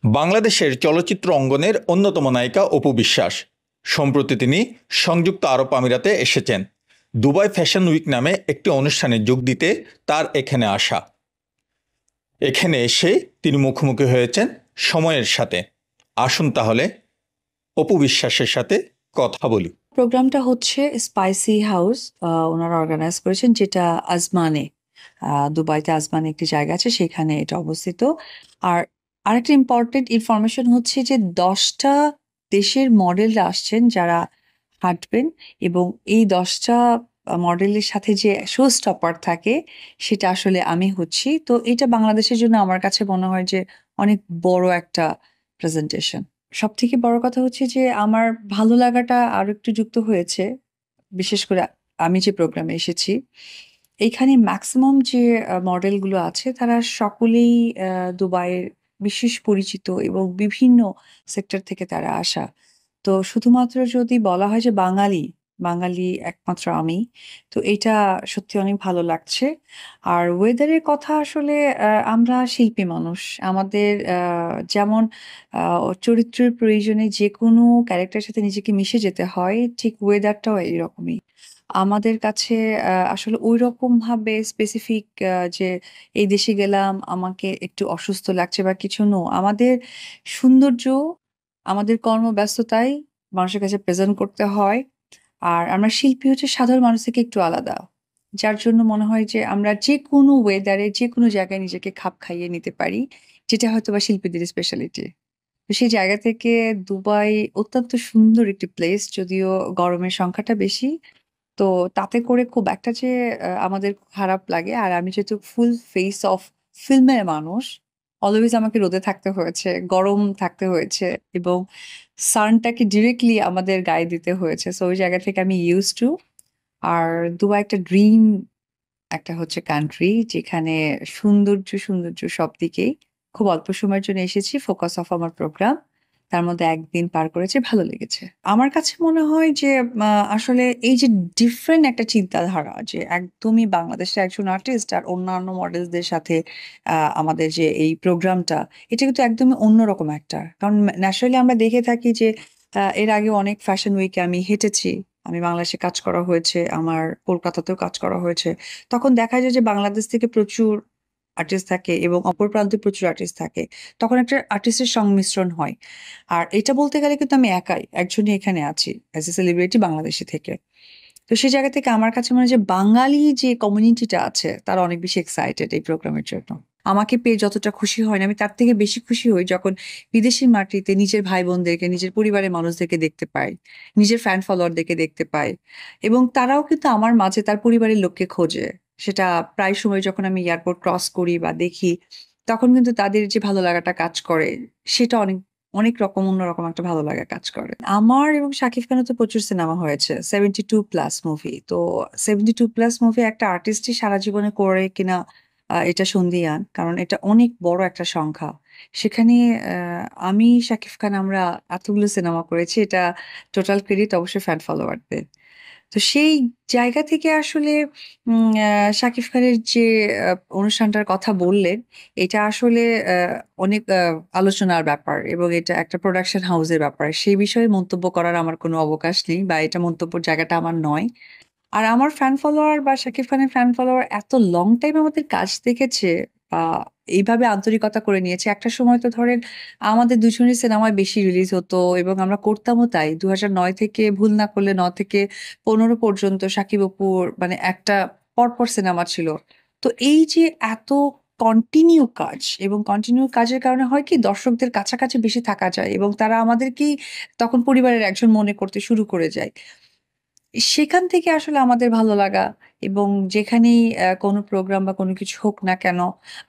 বাংলাদেশের চলচ্চিত্র অঙ্গনের অন্যতম নায়িকা অপু বিশ্বাস। সম্প্রতি তিনি সংযুক্ত আরব আমিরাতে এসেছেন দুবাই ফ্যাশন উইক নামে একটি অনুষ্ঠানে যোগ দিতে তার এখানে আসা। এখানে এসে তিনি মুখোমুখি হয়েছেন সময়ের সাথে। আসুন তাহলে অপু বিশ্বাসের সাথে কথা বলি। প্রোগ্রামটা হচ্ছে স্পাইসি হাউস, ওনারা অর্গানাইজ করেছেন, যেটা আজমানে, দুবাইতে আজমানে একটি জায়গা আছে, সেখানে এটা অবস্থিত। আর আরেকটা ইম্পর্টেন্ট ইনফরমেশন হচ্ছে যে 10টা দেশের মডেলরা আসছেন যারা হাঁটবেন, এবং এই 10টা মডেলের সাথে যে শো স্টপার থাকে সেটা আসলে আমি হচ্ছি। তো এটা বাংলাদেশের জন্য আমার কাছে মনে হয় যে অনেক বড় একটা প্রেজেন্টেশন। সবথেকে বড় কথা হচ্ছে যে আমার ভালো লাগাটা আরো একটু যুক্ত হয়েছে, বিশেষ করে আমি যে প্রোগ্রামে এসেছি এইখানে ম্যাক্সিমাম যে মডেলগুলো আছে তারা সকলেই দুবাইয়ের বিশেষ পরিচিত এবং বিভিন্ন সেক্টর থেকে তারা আসা। তো শুধুমাত্র যদি বলা হয় যে বাঙালি, বাঙালি একমাত্র আমি। তো এটা সত্যি অনেক ভালো লাগছে। আর ওয়েদারের কথা আসলে আমরা শিল্পী মানুষ। আমাদের যেমন চরিত্রের প্রয়োজনে যেকোনো ক্যারেক্টারের সাথে নিজেকে মিশে যেতে হয়, ঠিক ওয়েদারটাও এরকমই। আমাদের কাছে আসলে ঐরকমভাবে স্পেসিফিক যে এই দেশে গেলাম, আমাকে একটু অসুস্থ লাগছে বা কিছু আমাদের সৌন্দর্য, আমাদের কর্মব্যস্ততায় মানুষের কাছে প্রেজেন্ট করতে হয়। আর আমরা শিল্পী হচ্ছে সাধারণ মানুষ থেকে একটু আলাদা। যার জন্য মনে হয় যে আমরা যেকোনো ওয়েদারে যেকোনো জায়গায় নিজেকে খাপ খাইয়ে নিতে পারি, যেটা হয়তোবা শিল্পীদের স্পেশালিটি। তো সেই জায়গা থেকে দুবাই অত্যন্ত সুন্দর একটি প্লেস, যদিও গরমের সংখ্যাটা বেশি। তো তাতে করে খুব একটা যে আমাদের খারাপ লাগে। আর আমি যেহেতু ফুল ফেস অফ ফিল্মের মানুষ, অলওয়েজ আমাকে রোদে থাকতে হয়েছে, গরম থাকতে হয়েছে, এবং সানটাকে ডিরেক্টলি আমাদের গায়ে দিতে হয়েছে। সো ওই জায়গা থেকে আমি ইউজড টু। আর দুবাই একটা ড্রিম, একটা হচ্ছে কান্ট্রি যেখানে সৌন্দর্য সব দিকেই। খুব অল্প সময়ের জন্য এসেছি, ফোকাস অফ আমার প্রোগ্রাম। তার মধ্যে একদিন পার করেছি, ভালো লেগেছে। আমার কাছে মনে হয় যে আসলে এই যে ডিফারেন্ট একটা চিন্তাধারা, যে একদমই বাংলাদেশের একজন আর্টিস্ট আর অন্যান্য মডেলসদের সাথে আমাদের যে এই প্রোগ্রামটা, এটা কিন্তু একদমই অন্যরকম একটা। কারণ ন্যাচারালি আমরা দেখে থাকি যে এর আগে অনেক ফ্যাশন উইকে আমি হেঁটেছি। আমি বাংলাদেশে কাজ করা হয়েছে, আমার কলকাতাতেও কাজ করা হয়েছে। তখন দেখা যায় যে বাংলাদেশ থেকে প্রচুর আর্টিস্ট থাকে এবং অপর প্রান্তে প্রচুর আর্টিস্ট থাকে। তখন একটা আর্টিস্টের সংমিশ্রণ হয়। আর এটা বলতে গেলে কিন্তু আমি একাই, একজনই এখানে আছি অ্যাজ এ সেলিব্রিটি বাংলাদেশী থেকে। তো সেই জায়গা থেকে আমার কাছে মনে হয় যে বাঙালি যে কমিউনিটিটা আছে তারা অনেক বেশি এক্সাইটেড এই প্রোগ্রামের জন্য। আমাকে পেয়ে যতটা খুশি হয় না, আমি তার থেকে বেশি খুশি হই যখন বিদেশি মাটিতে নিজের ভাই বোনদেরকে, নিজের পরিবারের মানুষদেরকে দেখতে পাই, নিজের ফ্যান ফলোয়ারদেরকে দেখতে পাই। এবং তারাও কিন্তু আমার মাঝে তার পরিবারের লোককে খোঁজে। সেটা প্রায় সময় যখন আমি এয়ারপোর্ট ক্রস করি বা দেখি, তখন কিন্তু তাদের যে ভালো লাগাটা কাজ করে, সেটা অনেক অনেক রকম অন্যরকম একটা ভালো লাগা কাজ করে। আমার এবং শাকিব খানের তো প্রচুর সিনেমা হয়েছে, 72+ মুভি। তো 72+ মুভি একটা আর্টিস্টই সারা জীবনে করে কিনা এটা সন্দিহান, কারণ এটা অনেক বড় একটা সংখ্যা। সেখানে আমি শাকিব খান আমরা এতগুলো সিনেমা করেছি, এটা টোটাল ক্রেডিট অবশ্যই ফ্যান ফলোয়ারদের। তো সেই জায়গা থেকে আসলে শাকিব খানের যে অনুষ্ঠানটার কথা বললেন, এটা আসলে অনেক আলোচনার ব্যাপার, এবং এটা একটা প্রোডাকশন হাউসের ব্যাপার। সেই বিষয়ে মন্তব্য করার আমার কোনো অবকাশ নেই, বা এটা মন্তব্যের জায়গাটা আমার নয়। আর আমার ফ্যান ফলোয়ার বা শাকিব খানের ফ্যান ফলোয়ার এত লং টাইম আমাদের কাজ দেখেছে বা এইভাবে আন্তরিকতা করে নিয়েছে। একটা সময় তো ধরেন আমাদের দুজনের সিনেমায় বেশি রিলিজ হতো এবং আমরা করতামও তাই। 2009 থেকে, ভুল না করলে 9 থেকে 15 পর্যন্ত শাকিব অপুর মানে একটা পরপর সিনেমা ছিল। তো এই যে এত কন্টিনিউ কাজ, এবং কন্টিনিউ কাজের কারণে হয় কি, দর্শকদের কাছাকাছি বেশি থাকা যায় এবং তারা আমাদেরকেই তখন পরিবারের একজন মনে করতে শুরু করে যায়। সেখান থেকে আসলে আমাদের ভালো লাগা, এবং যেখানেই কোনো প্রোগ্রাম বা কোনো কিছু হোক না কেন,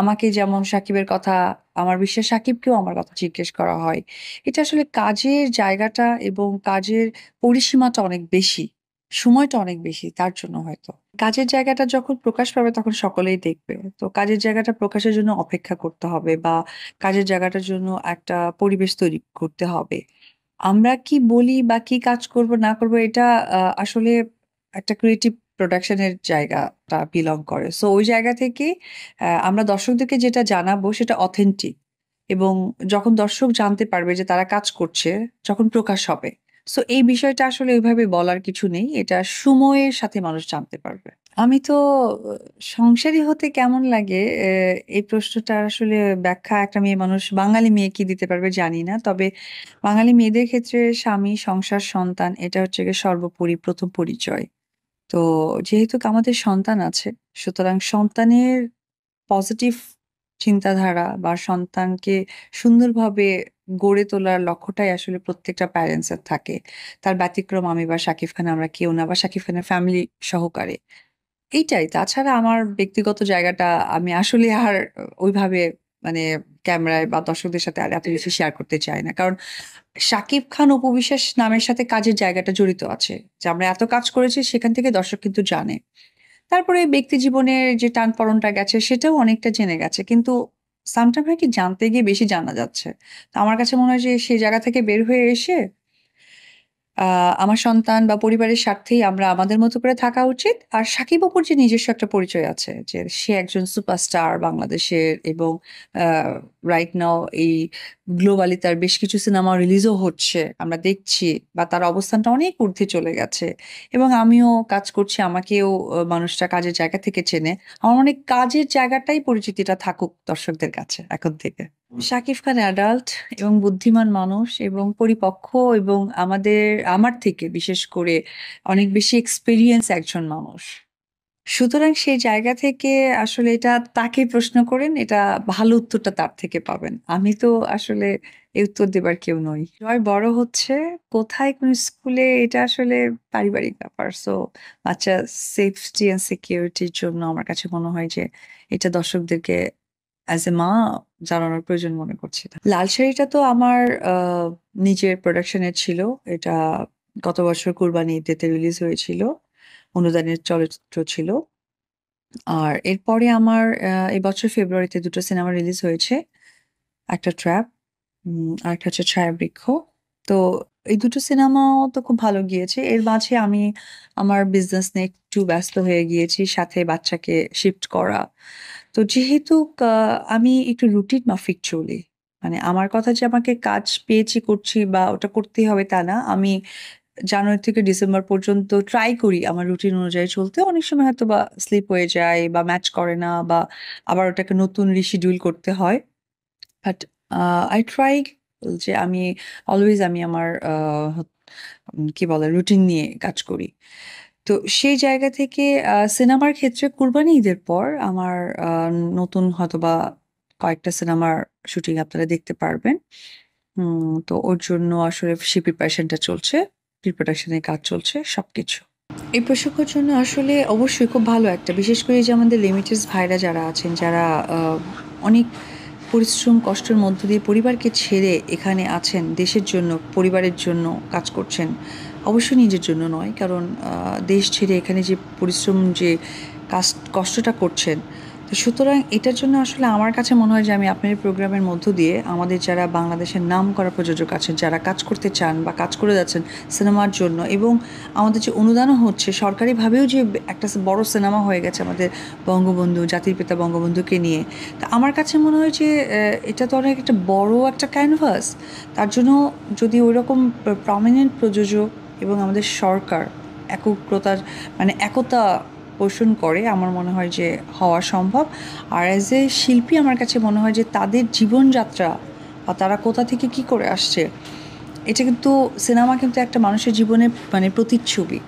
আমাকে যেমন সাকিবের কথা, আমার বিশ্বাস সাকিবকেও আমার কথা জিজ্ঞেস করা হয়। এটা আসলে কাজের জায়গাটা এবং কাজের পরিসীমাটা অনেক বেশি, সময়টা অনেক বেশি, তার জন্য হয়তো। কাজের জায়গাটা যখন প্রকাশ পাবে তখন সকলেই দেখবে। তো কাজের জায়গাটা প্রকাশের জন্য অপেক্ষা করতে হবে, বা কাজের জায়গাটার জন্য একটা পরিবেশ তৈরি করতে হবে। আমরা কি বলি বা কি কাজ করব না করব, এটা আসলে একটা ক্রিয়েটিভ প্রোডাকশন এর জায়গাটা বিলং করে। সো ওই জায়গা থেকে আমরা দর্শকদেরকে যেটা জানাবো সেটা অথেন্টিক। এবং যখন দর্শক জানতে পারবে যে তারা কাজ করছে, যখন প্রকাশ হবে। সো এই বিষয়টা আসলে ওইভাবে বলার কিছু নেই। এটা সময়ের সাথে মানুষ জানতে পারবে। আমি তো সংসারী হতে কেমন লাগে এই প্রশ্নটার আসলে ব্যাখ্যা একটা মেয়ে মানুষ, বাঙালি মেয়ে কি দিতে পারবে জানি না। তবে বাঙালি মেয়েদের ক্ষেত্রে স্বামী, সংসার, সন্তান এটা হচ্ছে গিয়ে সর্বোপরি ১ম পরিচয়। তো যেহেতু আমাদের সন্তান আছে, সুতরাং সন্তানের পজিটিভ চিন্তাধারা বা সন্তানকে সুন্দরভাবে গড়ে তোলার লক্ষ্যটাই আসলে প্রত্যেকটা প্যারেন্টস এর থাকে। তার ব্যতিক্রম আমি বা শাকিব খান আমরা কেউ না, বা শাকিব খানের ফ্যামিলি সহকারে। এইটাই। তাছাড়া আমার ব্যক্তিগত জায়গাটা আমি আসলে আর ওইভাবে মানে ক্যামেরায় বা দর্শকদের সাথে আর এত বেশি শেয়ার করতে চাই না। কারণ শাকিব খান অপু বিশ্বাস নামের সাথে কাজের জায়গাটা জড়িত আছে। যে আমরা এত কাজ করেছি সেখান থেকে দর্শক কিন্তু জানে। তারপরে ব্যক্তি জীবনের যে টানপোড়েনটা গেছে সেটাও অনেকটা জেনে গেছে। কিন্তু সামটাইম হয় কি জানতে গিয়ে বেশি জানা যাচ্ছে। তো আমার কাছে মনে হয় যে সেই জায়গা থেকে বের হয়ে এসে আ আমার সন্তান বা পরিবারের স্বার্থেই আমরা আমাদের মতো করে থাকা উচিত। আর শাকিব অপুর যে নিজস্ব একটা পরিচয় আছে যে সে একজন সুপারস্টার বাংলাদেশের, এবং আ রাইট নাও এই গ্লোবালি তার বেশ কিছু সিনেমা রিলিজও হচ্ছে। আমরা দেখছি, বা তার অবস্থানটা অনেক ঊর্ধ্বে চলে গেছে। এবং আমিও কাজ করছি, আমাকেও মানুষটা কাজের জায়গা থেকে চেনে। আমার মনে হয় কাজের জায়গাটাই পরিচিতিটা থাকুক দর্শকদের কাছে এখন থেকে। শাকিব খান অ্যাডাল্ট এবং বুদ্ধিমান মানুষ এবং পরিপক্ক, এবং আমার থেকে বিশেষ করে অনেক বেশি এক্সপেরিয়েন্স একজন মানুষ। সুতরাং সেই জায়গা থেকে আসলে এটা তাকে প্রশ্ন করেন, এটা ভালো উত্তরটা তার থেকে পাবেন। আমি তো আসলে এই উত্তর দেবার কেউ নই। জয় বড় হচ্ছে, কোথায় কোন স্কুলে এটা আসলে পারিবারিক ব্যাপার। সো বাচ্চা সেফটি অ্যান্ড সিকিউরিটির জন্য আমার কাছে মনে হয় যে এটা দর্শকদেরকে অ্যাজ এ মা জানানোর প্রয়োজন মনে করছি না। লাল শাড়িটা তো আমার আ নিজের প্রোডাকশন এর ছিল। এটা গত বছর কুরবানি ঈদেতে রিলিজ হয়েছিল। অনুদানের চলচ্চিত্র ছিল। আর এরপরে আমার এবছর ফেব্রুয়ারিতে ২ টো সিনেমা রিলিজ হয়েছে। একটা 'ট্র্যাপ' আরেকটা হচ্ছে 'ছায়াবৃক্ষ'। তো এই ২ টো সিনেমাও তো খুব ভালো গিয়েছে। এর মাঝে আমি আমার বিজনেস নিয়ে একটু ব্যস্ত হয়ে গিয়েছি। সাথে বাচ্চাকে শিফট করা। তো যেহেতু আমি একটু রুটিন মাফিক চলি। মানে আমার কথা যে আমাকে কাজ পেয়েছি করছি বা ওটা করতেই হবে তা না। আমি জানুয়ারি থেকে ডিসেম্বর পর্যন্ত ট্রাই করি আমার রুটিন অনুযায়ী চলতে। অনেক সময় হয়তোবা স্লিপ হয়ে যায় বা ম্যাচ করে না, বা আবার ওটাকে নতুন রিশিডিউল করতে হয়। বাট আ I try যে আমি অলওয়েজ আমি আমার কি বলে রুটিন নিয়ে কাজ করি। তো সেই জায়গা থেকে সিনেমার ক্ষেত্রে কুরবানি ঈদের পর আমার আ নতুন হয়তোবা কয়েকটা সিনেমার শুটিং আপনারা দেখতে পারবেন। তো ওর জন্য আসলে সেই প্রিপারেশনটা চলছে। প্রি-প্রোডাকশন এর কাজ চলছে সবকিছু। এই প্রসঙ্গের জন্য আসলে অবশ্যই খুব ভালো একটা, বিশেষ করে এই যে আমাদের লিমিটেড ভাইরা যারা আছেন, যারা আ অনেক পরিশ্রম কষ্টের মধ্য দিয়ে পরিবারকে ছেড়ে এখানে আছেন দেশের জন্য, পরিবারের জন্য কাজ করছেন। অবশ্যই নিজের জন্য নয়। কারণ দেশ ছেড়ে এখানে যে পরিশ্রম, যে কষ্টটা করছেন। তো সুতরাং এটার জন্য আসলে আমার কাছে মনে হয় যে আমি আপনার এই প্রোগ্রামের মধ্য দিয়ে আমাদের যারা বাংলাদেশের নামকরা প্রযোজক আছেন, যারা কাজ করতে চান বা কাজ করে যাচ্ছেন সিনেমার জন্য, এবং আমাদের যে অনুদানও হচ্ছে সরকারিভাবেও, যে একটা বড় সিনেমা হয়ে গেছে আমাদের বঙ্গবন্ধু, জাতির পিতা বঙ্গবন্ধুকে নিয়ে। তো আমার কাছে মনে হয় যে এটা তো অনেক একটা বড় একটা ক্যানভাস। তার জন্য যদি ওইরকম প্রমিনেন্ট প্রযোজক এবং আমাদের সরকার একগ্রতার মানে একতা পোষণ করে, আমার মনে হয় যে হওয়া সম্ভব। আর অ্যাজ এ শিল্পী আমার কাছে মনে হয় যে তাদের জীবনযাত্রা বা তারা কোথা থেকে কি করে আসছে, এটা কিন্তু সিনেমা কিন্তু একটা মানুষের জীবনের মানে প্রতিচ্ছবি।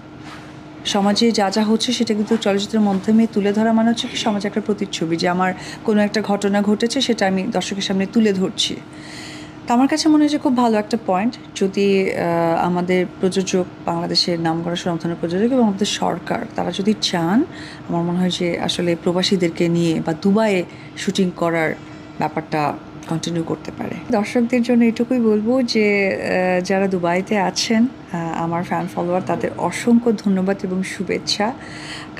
সমাজে যা, যা হচ্ছে সেটা কিন্তু চলচ্চিত্রের মাধ্যমে তুলে ধরা মানে হচ্ছে কি সমাজে একটা প্রতিচ্ছবি, যে আমার কোনো একটা ঘটনা ঘটেছে সেটা আমি দর্শকের সামনে তুলে ধরছি। তো আমার কাছে মনে হয় যে খুব ভালো একটা পয়েন্ট, যদি আমাদের প্রযোজক, বাংলাদেশের নামকরা স্বনামধন্য প্রযোজক এবং আমাদের সরকার তারা যদি চান, আমার মনে হয় যে আসলে প্রবাসীদেরকে নিয়ে বা দুবাইয়ে শুটিং করার ব্যাপারটা কন্টিনিউ করতে পারে। দর্শকদের জন্য এটুকুই বলব যে যারা দুবাইতে আছেন, আমার ফ্যান ফলোয়ার, তাদের অসংখ্য ধন্যবাদ এবং শুভেচ্ছা।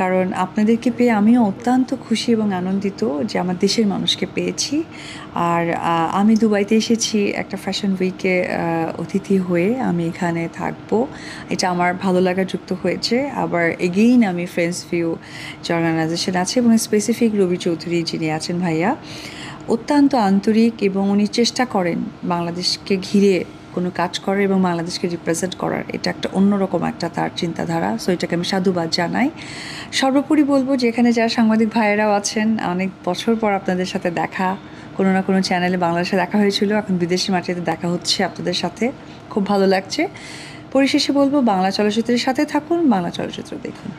কারণ আপনাদেরকে পেয়ে আমিও অত্যন্ত খুশি এবং আনন্দিত যে আমার দেশের মানুষকে পেয়েছি। আর আমি দুবাইতে এসেছি একটা ফ্যাশন উইকে অতিথি হয়ে আমি এখানে থাকবো। এটা আমার ভালো লাগা যুক্ত হয়েছে। আবার এগেইন আমি ফ্রেন্ডস ভিউ যে অর্গানাইজেশন আছে এবং স্পেসিফিক রবি চৌধুরী যিনি আছেন ভাইয়া, অত্যন্ত আন্তরিক এবং উনি চেষ্টা করেন বাংলাদেশকে ঘিরে কোনো কাজ করার এবং বাংলাদেশকে রিপ্রেজেন্ট করার। এটা একটা অন্যরকম একটা তার চিন্তাধারা, সো এটাকে আমি সাধুবাদ জানাই। সর্বোপরি বলবো যে এখানে যারা সাংবাদিক ভাইয়েরাও আছেন, অনেক বছর পর আপনাদের সাথে দেখা, কোনো না কোনো চ্যানেলে বাংলাদেশে দেখা হয়েছিল, এখন বিদেশি মাটিতে দেখা হচ্ছে আপনাদের সাথে, খুব ভালো লাগছে। পরিশেষে বলবো বাংলা চলচ্চিত্রের সাথে থাকুন, বাংলা চলচ্চিত্র দেখুন।